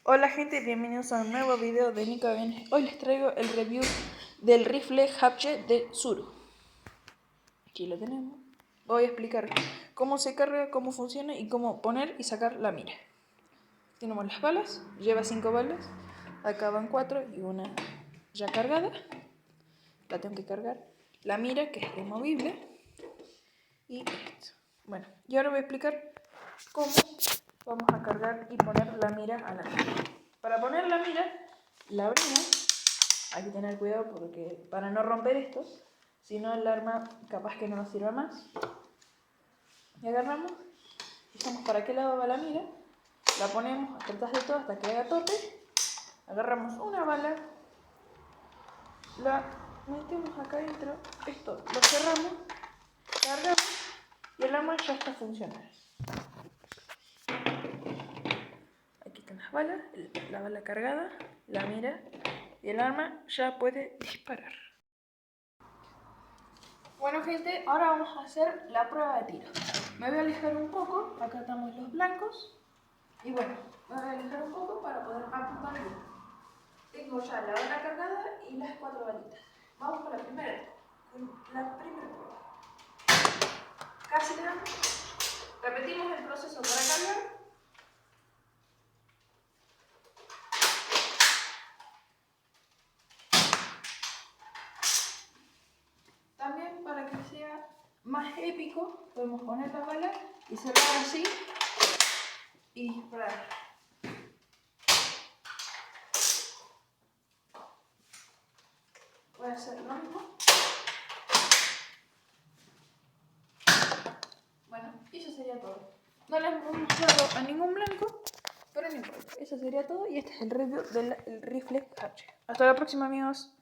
Hola gente, bienvenidos a un nuevo video de Nico Games. Hoy les traigo el review del rifle Hatchet de Tsuru. Aquí lo tenemos. Voy a explicar cómo se carga, cómo funciona y cómo poner y sacar la mira. Tenemos las balas, lleva 5 balas, acá van 4 y una ya cargada. La tengo que cargar. La mira, que es removible. Y esto. Bueno, y ahora voy a explicar cómo vamos a cargar y poner la mira a la mira. Para poner la mira, la abrimos. Hay que tener cuidado porque para no romper esto, si no el arma capaz que no nos sirva más. Y agarramos, fijamos para qué lado va la mira, la ponemos detrás de todo hasta que haga tope. Agarramos una bala, la metemos acá adentro, esto lo cerramos, cargamos y el arma ya está funcionando. Aquí están las balas, la bala cargada, la mira y el arma ya puede disparar. Bueno gente, ahora vamos a hacer la prueba de tiro. Me voy a alejar un poco, acá estamos los blancos. Y bueno, me voy a alejar un poco para poder apuntar bien. Tengo ya la bala cargada y las 4 balitas. Vamos con la primera prueba. Casi le damos. Repetimos el proceso para cargar. También para que sea más épico, podemos poner la bala y cerrar así y disparar. Voy a hacer lo mismo. Bueno, y eso sería todo. No le hemos mostrado a ningún blanco, pero no importa. Eso sería todo y este es el review del rifle Hatchet. Hasta la próxima, amigos.